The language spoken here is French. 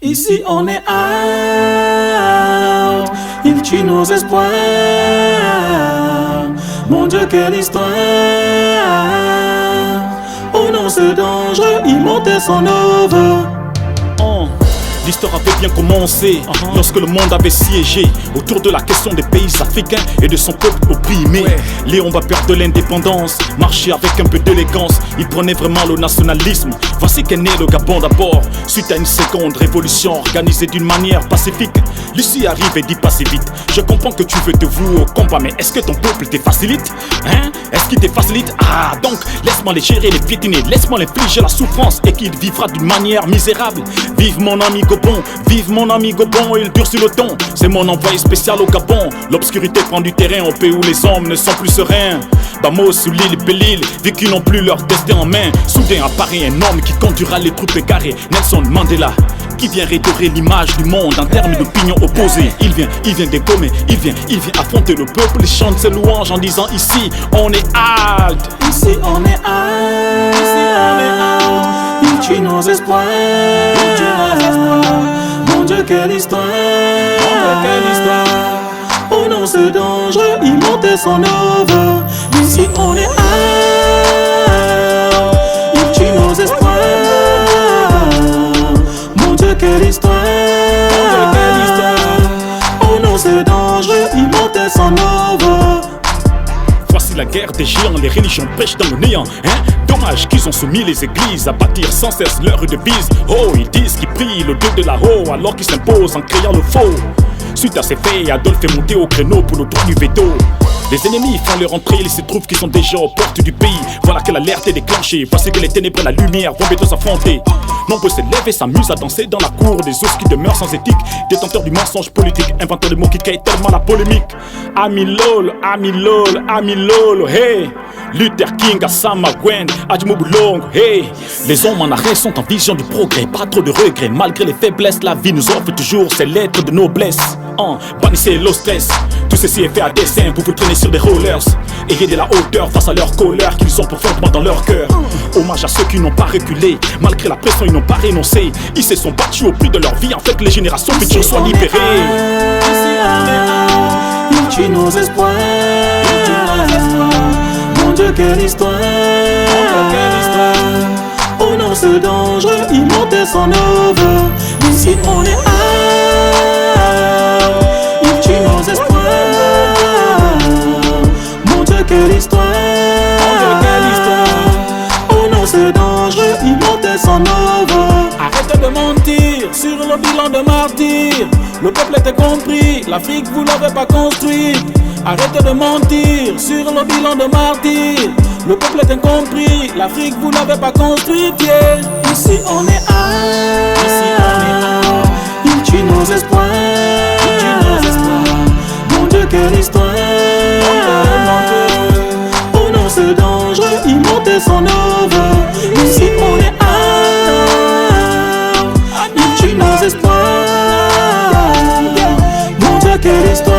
Ici on est out, il tue nos espoirs. Mon Dieu, quelle histoire. Oh non, c'est dangereux, il montait son œuvre. L'histoire avait bien commencé lorsque le monde avait siégé autour de la question des pays africains et de son peuple opprimé. Léon va perdre l'indépendance, marcher avec un peu d'élégance. Il prenait vraiment le nationalisme. Voici qu'est né le Gabon d'abord, suite à une seconde révolution organisée d'une manière pacifique. Lucie arrive et dit pas si vite. Je comprends que tu veux te vouer au combat, mais est-ce que ton peuple te facilite? Est-ce qu'il te facilite? Ah, donc laisse-moi les gérer, les piétiner, laisse-moi infliger la souffrance et qu'il vivra d'une manière misérable. Vive mon ami Gobon, vive mon ami Gobon, il dure sur le ton. C'est mon envoyé spécial au Gabon. L'obscurité prend du terrain au pays où les hommes ne sont plus sereins. Bamos sous l'île Belle-Île, vécu n'ont plus leur destin en main. Soudain apparaît un homme qui conduira les troupes égarées, Nelson Mandela, qui vient redorer l'image du monde en termes d'opinions opposées. Il vient dégommer, il vient affronter le peuple. Il chante ses louanges en disant ici on est alt. Ici on est out, il tue nos espoirs. Mon Dieu, quelle histoire. Oh non, c'est dangereux, il montait son œuvre. Ici on est out, il tue nos espoirs. Mon Dieu, quelle histoire. Oh non, c'est dangereux, il montait son œuvre. Voici la guerre des géants, les religions pêchent dans le néant. Dommage qu'ils ont soumis les églises à bâtir sans cesse leur devise. Oh, ils disent qu'ils prient le dieu de la haut alors qu'ils s'imposent en créant le faux. Suite à ces faits, Adolphe est monté au créneau pour le droit du veto. Les ennemis font leur entrée, il se trouve qu'ils sont déjà aux portes du pays. Voilà que l'alerte est déclenchée, voici que les ténèbres et la lumière vont bientôt s'affronter. Nombreux s'élèvent et s'amusent à danser dans la cour des os qui demeurent sans éthique. Détenteurs du mensonge politique, inventeurs de mots qui créent tellement la polémique. Ami lol, hey. Luther King, Gassama Gwen, Adjmoubulong, hey. Les hommes en arrêt sont en vision du progrès, pas trop de regrets. Malgré les faiblesses, la vie nous offre toujours ses lettres de noblesse. Bannissez le stress, tout ceci est fait à dessein. Vous vous traînez sur des rollers, ayez de la hauteur face à leur colère qu'ils ont profondément dans leur cœur. Hommage à ceux qui n'ont pas reculé, malgré la pression ils n'ont pas renoncé. Ils se sont battus au prix de leur vie, en fait que les générations futures soient libérées. Il tue nos espoirs. Mon Dieu, quelle histoire. Oh non, c'est dangereux, il montait son œuvre. Ici on est out, il tue nos espoirs. Mon Dieu, quelle histoire. Oh non, c'est dangereux, il montait son œuvre. Arrêtez de mentir sur le bilan de martyrs. Le peuple était compris, l'Afrique vous l'avez pas construite. Arrêtez de mentir sur le bilan de martyrs. Le peuple est incompris, l'Afrique vous l'avez pas construite, yeah. Ici on est out, il tue nos espoirs. Mon Dieu, quelle histoire. Oh non, c'est dangereux, il montait son œuvre. Ici on est out, il tue nos espoirs. Mon Dieu, quelle histoire.